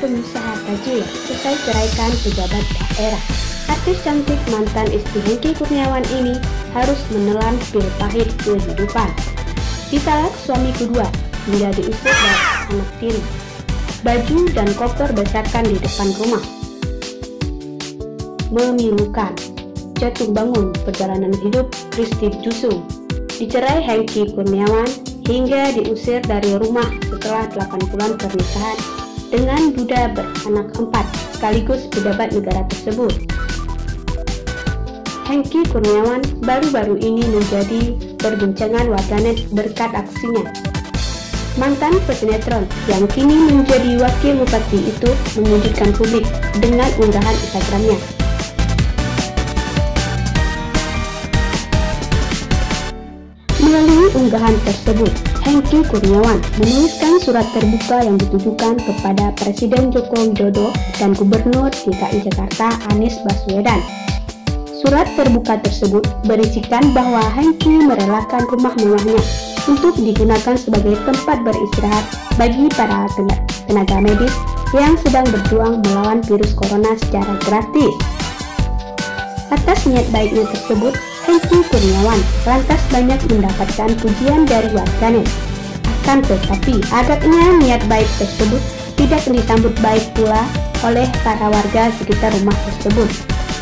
pengusaha tajir selesai ceraikan pejabat daerah. Artis cantik mantan istri Hengky Kurniawan ini harus menelan pil pahit kehidupan. Ditalak suami kedua hingga diusir dari anak tiri. Baju dan koper berserakan di depan rumah. Memilukan. Jatuh bangun perjalanan hidup Christy Jusung. Dicerai Hengky Kurniawan hingga diusir dari rumah setelah 8 bulan pernikahan dengan duda beranak 4 sekaligus pejabat negara tersebut. Hengky Kurniawan baru-baru ini menjadi perbincangan warganet berkat aksinya. Mantan pesinetron yang kini menjadi wakil bupati itu mengejutkan publik dengan unggahan Instagramnya. Melalui unggahan tersebut, Hengky Kurniawan menuliskan surat terbuka yang ditujukan kepada Presiden Joko Widodo dan Gubernur DKI Jakarta Anies Baswedan. Surat terbuka tersebut berisikan bahwa Hengky merelakan rumah mewahnya untuk digunakan sebagai tempat beristirahat bagi para tenaga medis yang sedang berjuang melawan virus corona secara gratis. Atas niat baiknya tersebut, Hengky Kurniawan lantas banyak mendapatkan pujian dari warganet. Akan tetapi, agaknya niat baik tersebut tidak disambut baik pula oleh para warga sekitar rumah tersebut.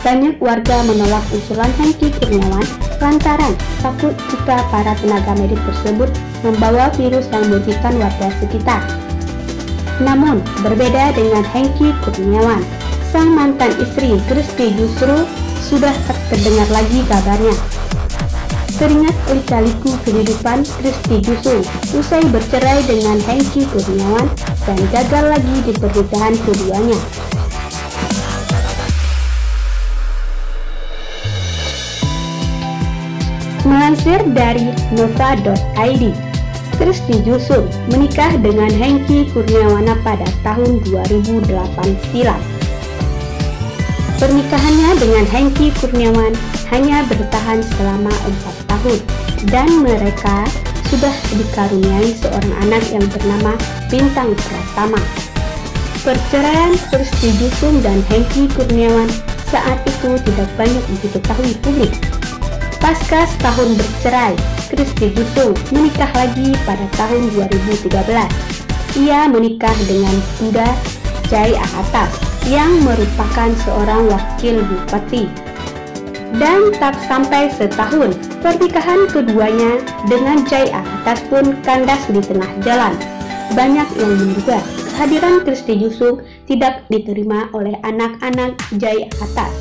Banyak warga menolak usulan Hengky Kurniawan lantaran takut jika para tenaga medis tersebut membawa virus yang merugikan warga sekitar. Namun, berbeda dengan Hengky Kurniawan, sang mantan istri Christy justru sudah tak terdengar lagi kabarnya. Teringat lika-liku kehidupan Christy Jusung usai bercerai dengan Hengky Kurniawan dan gagal lagi di pernikahan keduanya. Melansir dari nova.id, Christy Jusung menikah dengan Hengky Kurniawan pada tahun 2008 silam. Pernikahannya dengan Hengky Kurniawan hanya bertahan selama 4 tahun dan mereka sudah dikaruniai seorang anak yang bernama Bintang Pratama. Perceraian Christy Jusung dan Hengky Kurniawan saat itu tidak banyak diketahui publik. Pasca setahun bercerai, Christy Jusung menikah lagi pada tahun 2013. Ia menikah dengan Bunda Jai Alatas yang merupakan seorang wakil bupati. Dan tak sampai setahun, pernikahan keduanya dengan Jai Alatas pun kandas di tengah jalan. Banyak yang menduga kehadiran Christy Jusung tidak diterima oleh anak-anak Jai Alatas.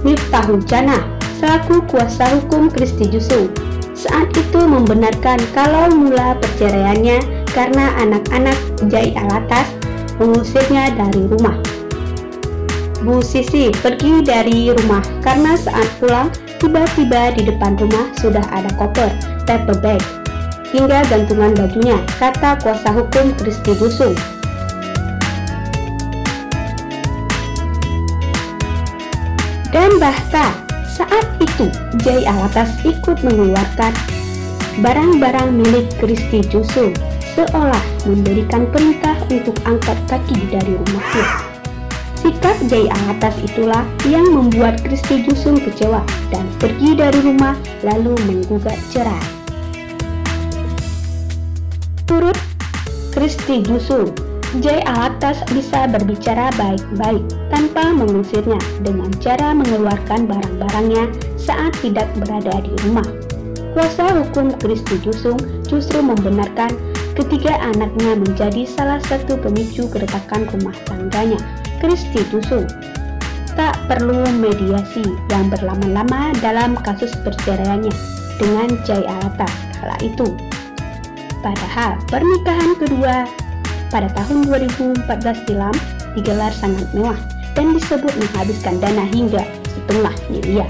Miftahul Jannah selaku kuasa hukum Christy Jusung saat itu membenarkan kalau mula perceraiannya karena anak-anak Jai Alatas mengusirnya dari rumah. Bu Sisi pergi dari rumah karena saat pulang tiba-tiba di depan rumah sudah ada koper, paper bag, hingga gantungan bajunya, kata kuasa hukum Christy Jusung. Dan bahkan saat itu Jai Alatas ikut mengeluarkan barang-barang milik Christy Jusung seolah memberikan perintah untuk angkat kaki dari rumahnya. Sikap Jai Alatas itulah yang membuat Christy Jusung kecewa dan pergi dari rumah lalu menggugat cerai. Turut Christy Jusung, Jai Alatas bisa berbicara baik-baik tanpa mengusirnya dengan cara mengeluarkan barang-barangnya saat tidak berada di rumah. Kuasa hukum Christy Jusung justru membenarkan ketiga anaknya menjadi salah satu pemicu keretakan rumah tangganya. Christy Jusung tak perlu mediasi yang berlama-lama dalam kasus perceraiannya dengan Jai Alatas kala itu. Padahal pernikahan kedua pada tahun 2014 silam digelar sangat mewah dan disebut menghabiskan dana hingga setengah miliar.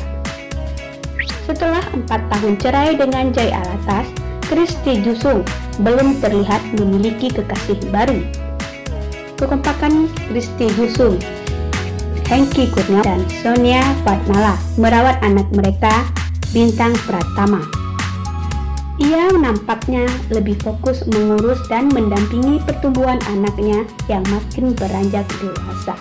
Setelah 4 tahun cerai dengan Jai Alatas, Christy Jusung belum terlihat memiliki kekasih baru. Kekompakan Christy Jusung, Hengky Kurniawan dan Sonia Fatmala merawat anak mereka Bintang Pratama. Dia nampaknya lebih fokus mengurus dan mendampingi pertumbuhan anaknya yang makin beranjak dewasa.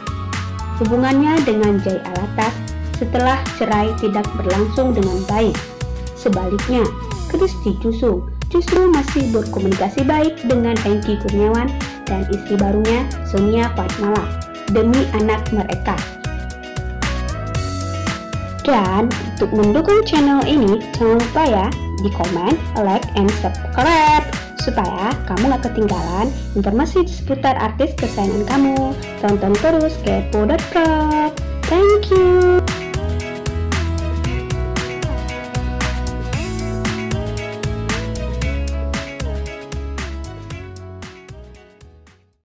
Hubungannya dengan Jay Alatas setelah cerai tidak berlangsung dengan baik. Sebaliknya, Christy Jusung justru masih berkomunikasi baik dengan Hengky Kurniawan dan istri barunya Sonia Fatmala demi anak mereka. Dan untuk mendukung channel ini, jangan lupa ya di komen, like, and subscribe supaya kamu gak ketinggalan informasi seputar artis kesayangan kamu. Tonton terus Kepo.com. Thank you.